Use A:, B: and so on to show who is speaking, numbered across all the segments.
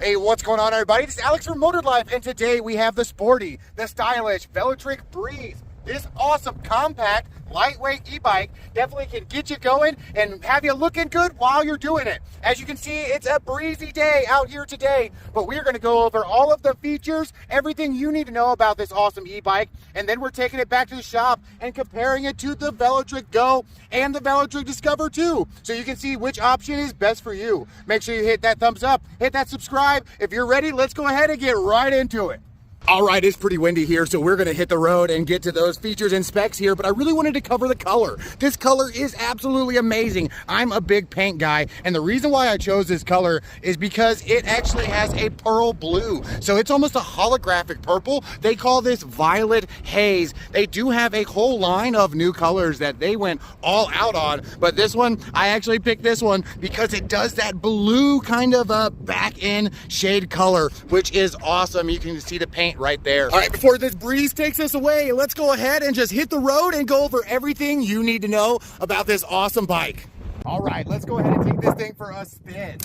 A: Hey, what's going on, everybody? This is Alex from Motor Life, and today we have the sporty, the stylish Velotric Breeze. This awesome, compact, lightweight e-bike definitely can get you going and have you looking good while you're doing it. As you can see, it's a breezy day out here today, but we're going to go over all of the features, everything you need to know about this awesome e-bike, and then we're taking it back to the shop and comparing it to the Velotric Go and the Velotric Discover 2, so you can see which option is best for you. Make sure you hit that thumbs up, hit that subscribe. If you're ready, let's go ahead and get right into it. All right, it's pretty windy here, so we're gonna hit the road and get to those features and specs here, but I really wanted to cover the color. This color is absolutely amazing. I'm a big paint guy, and the reason why I chose this color is because it actually has a pearl blue. So it's almost a holographic purple. They call this violet haze. They do have a whole line of new colors that they went all out on, but this one, I actually picked this one because it does that blue kind of back end shade color, which is awesome. You can see the paint right there. All right, before this breeze takes us away, let's go ahead and just hit the road and go over everything you need to know about this awesome bike. All right, let's go ahead and take this thing for a spin.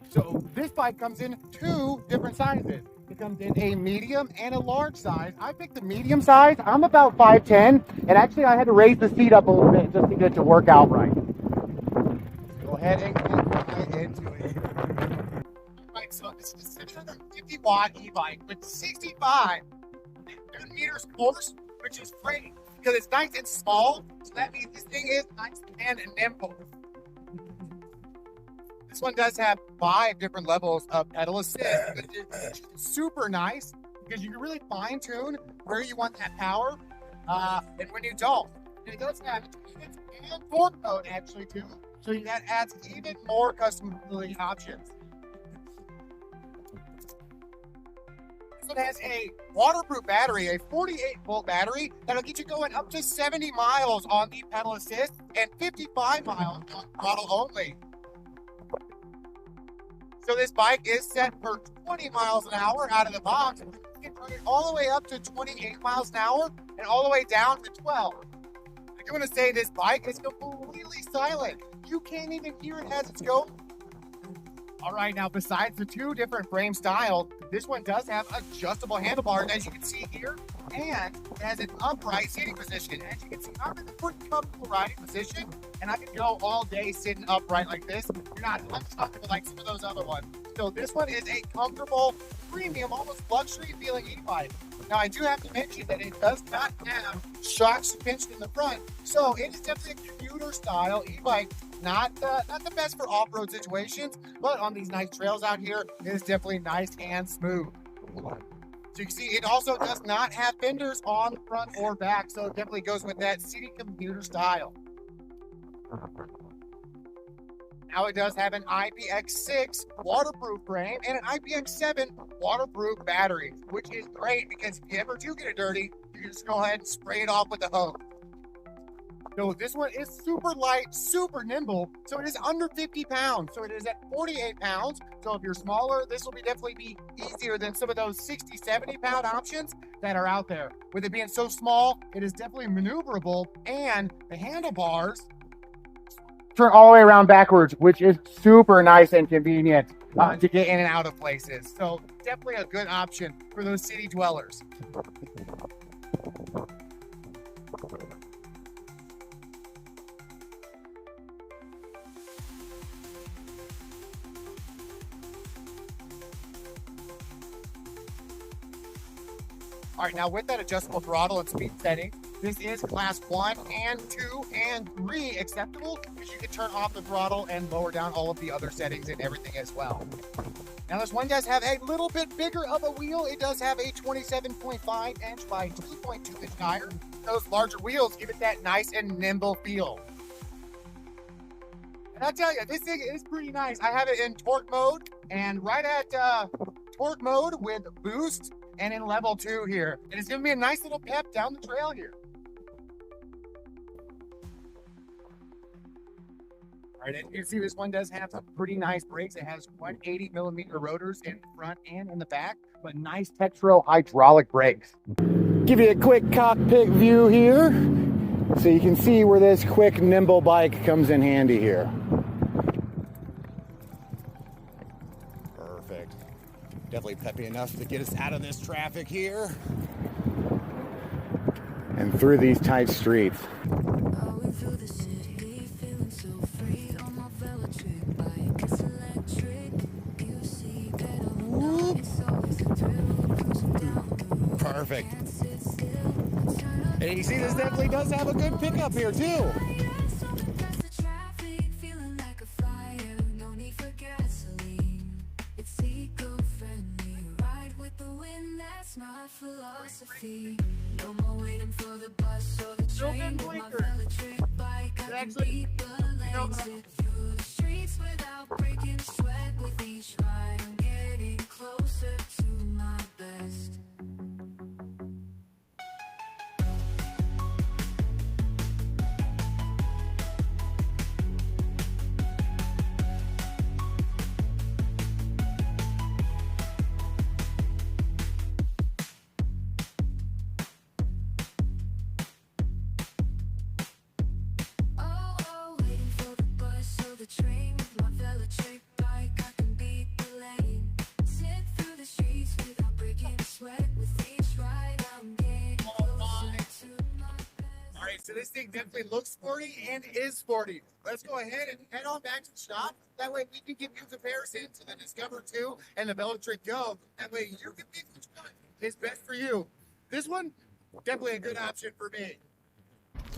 A: So this bike comes in two different sizes. It comes in a medium and a large size. I picked the medium size. I'm about 5'10", and actually I had to raise the seat up a little bit just to get it to work out right. Go ahead and get right into it. Right, so this is a 650-watt e-bike with 65 Newton-meters force, which is great because it's nice and small. So that means this thing is nice and nimble. This one does have 5 different levels of pedal assist, which is super nice because you can really fine-tune where you want that power and when you don't. And it does have cadence and torque mode actually too. So that adds even more customizability options. This one has a waterproof battery, a 48-volt battery that'll get you going up to 70 miles on the pedal assist and 55 miles on throttle only. So this bike is set for 20 miles an hour out of the box. You can turn it all the way up to 28 miles an hour and all the way down to 12. I do want to say this bike is completely silent. You can't even hear it as it's going. All right, now besides the 2 different frame styles, this one does have adjustable handlebars, as you can see here, and it has an upright seating position. As you can see, I'm in a pretty comfortable riding position, and I can go all day sitting upright like this. You're not uncomfortable like some of those other ones. So this one is a comfortable, premium, almost luxury feeling e-bike. Now, I do have to mention that it does not have shock suspension in the front, so it is definitely a commuter style e-bike. Not the best for off-road situations, but on these nice trails out here, it is definitely nice and smooth. So you can see it also does not have fenders on the front or back, so it definitely goes with that city commuter style. Now it does have an IPX6 waterproof frame and an IPX7 waterproof battery, which is great because if you ever do get it dirty, you can just go ahead and spray it off with the hose. So this one is super light, super nimble, so it is under 50 pounds. So it is at 48 pounds. So if you're smaller, this will definitely be easier than some of those 60, 70 pound options that are out there. With it being so small, it is definitely maneuverable, and the handlebars turn all the way around backwards, which is super nice and convenient to get in and out of places. So definitely a good option for those city dwellers. All right, now with that adjustable throttle and speed setting, this is class 1 and 2 and 3 acceptable, because you can turn off the throttle and lower down all of the other settings and everything as well. Now this one does have a little bit bigger of a wheel. It does have a 27.5 inch by 2.2 inch tire. Those larger wheels give it that nice and nimble feel. And I tell you, this thing is pretty nice. I have it in torque mode, and right at torque mode with boost, and in level 2 here. And it's giving me a nice little pep down the trail here. All right, and you can see this one does have some pretty nice brakes. It has 180 millimeter rotors in front and in the back, but nice Tektro hydraulic brakes. Give you a quick cockpit view here. So you can see where this quick, nimble bike comes in handy here. Perfect. Definitely peppy enough to get us out of this traffic here and through these tight streets.
B: Going through the city, feeling so free on my Velotric bike. It's electric. You see, pedal down. It's always a thrill. Cruising down the road.
A: Perfect.
B: Can't sit still. Turn up
A: And you see this definitely does have a good pickup here too.
B: so past the traffic, feeling like a flyer. No need for gasoline. It's eco-friendly. Ride with the wind. That's my philosophy. No more waiting for the bus or the train. With my Velotric bike, I can beat the lanes. Zip through the streets without breaking sweat. With each ride, I'm getting closer to my best. Waiting for the bus or the train. With my Velotric bike, I can beat the lane. Zip through the streets without breaking a sweat. With each ride, I'm getting closer to my best.
A: All right, so this thing definitely looks sporty and is sporty. Let's go ahead and head on back to the shop. That way we can give you a comparison to the Discover 2 and the Velotric Go. That way you can pick which one is best for you. This one, definitely a good option for me.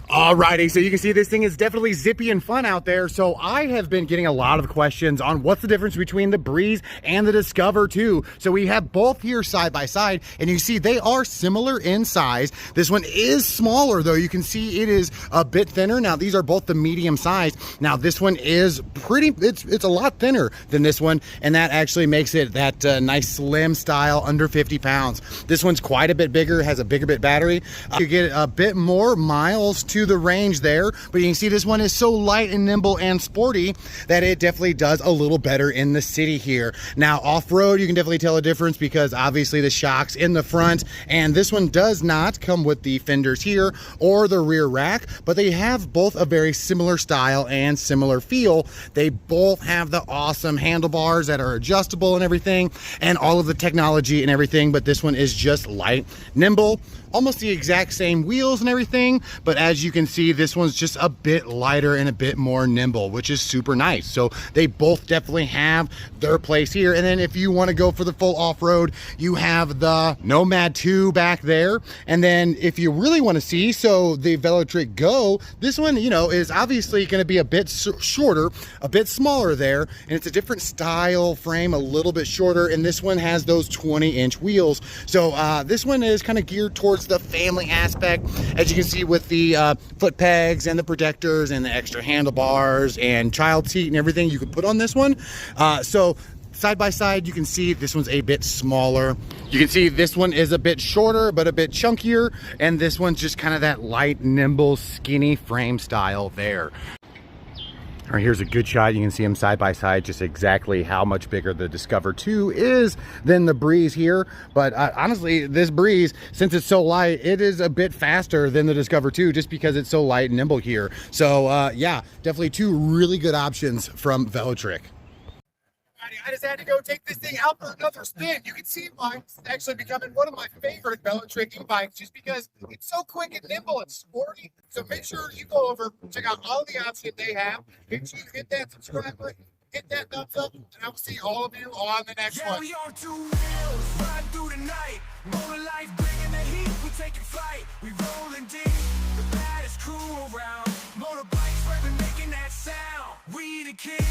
A: Alrighty, so you can see this thing is definitely zippy and fun out there. So I have been getting a lot of questions on what's the difference between the Breeze and the Discover 2. So we have both here side by side, and you see they are similar in size. This one is smaller though. You can see it is a bit thinner. Now these are both the medium size. Now this one is it's a lot thinner than this one, and that actually makes it that nice slim style under 50 pounds. This one's quite a bit bigger, has a bigger bit battery. You get a bit more miles to the range there, but you can see this one is so light and nimble and sporty that it definitely does a little better in the city here. Now off-road, you can definitely tell a difference because obviously the shocks in the front, and this one does not come with the fenders here or the rear rack, but they have both a very similar style and similar feel. They both have the awesome handlebars that are adjustable and everything, and all of the technology and everything, but this one is just light, nimble, almost the exact same wheels and everything, but as you can see, this one's just a bit lighter and a bit more nimble, which is super nice. So they both definitely have their place here. And then if you want to go for the full off-road, you have the Nomad 2 back there. And then if you really want to see, so the Velotric Go, this one, you know, is obviously going to be a bit shorter, a bit smaller there, and it's a different style frame, a little bit shorter, and this one has those 20-inch wheels. So this one is kind of geared towards the family aspect, as you can see with the foot pegs and the protectors and the extra handlebars and child seat and everything you could put on this one. So side by side, you can see this one's a bit smaller. You can see this one is a bit shorter but a bit chunkier, and this one's just kind of that light, nimble, skinny frame style there. All right, here's a good shot. You can see them side by side, just exactly how much bigger the Discover 2 is than the Breeze here. But honestly, this Breeze, since it's so light, it is a bit faster than the Discover 2 just because it's so light and nimble here. So yeah, definitely two really good options from Velotric. I just had to go take this thing out for another spin. You can see why it's actually becoming one of my favorite Velotric e-bikes just because it's so quick and nimble and sporty. So make sure you go over, check out all the options they have. Make sure you hit that subscribe button, hit that thumbs up, and I will see all of you on the next one.
C: We on 2 wheels, ride through the night. Motor life, bringing the heat, we taking flight. We rolling deep, the baddest crew around. Motorbikes, we're making that sound. We the kids.